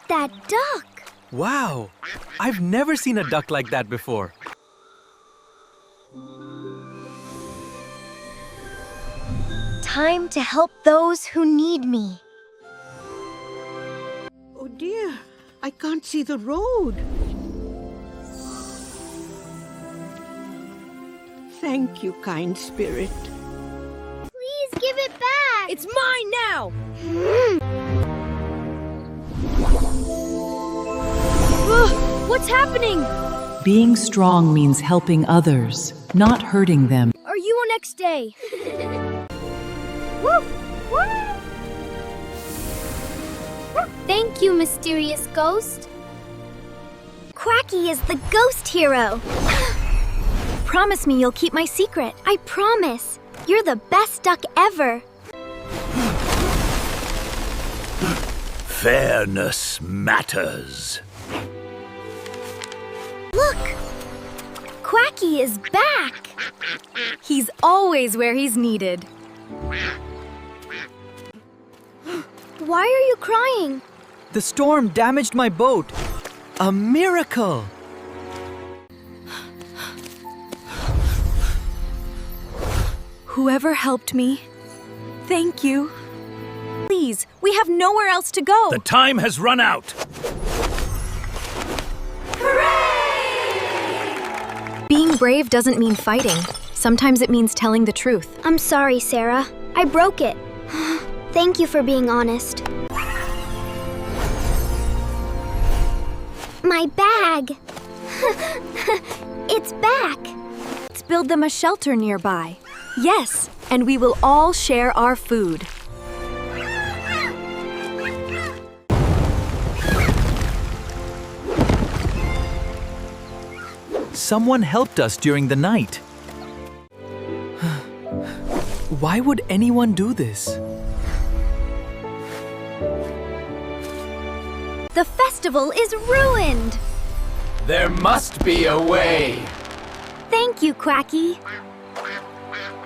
at that duck! Wow! I've never seen a duck like that before. Time to help those who need me. Oh dear, I can't see the road. Thank you, kind spirit. Please give it back! It's mine now! What's happening? Being strong means helping others, not hurting them. Are you on next day? Thank you, mysterious ghost. Quacky is the ghost hero. Promise me you'll keep my secret. I promise. You're the best duck ever. Fairness matters. Look! Quacky is back! He's always where he's needed. Why are you crying? The storm damaged my boat. A miracle! Whoever helped me, thank you. Please, we have nowhere else to go. The time has run out. Being brave doesn't mean fighting. Sometimes it means telling the truth. I'm sorry, Sarah. I broke it. Thank you for being honest. My bag. It's back. Let's build them a shelter nearby. Yes, and we will all share our food. Someone helped us during the night. Why would anyone do this? The festival is ruined. There must be a way. Thank you, Quacky.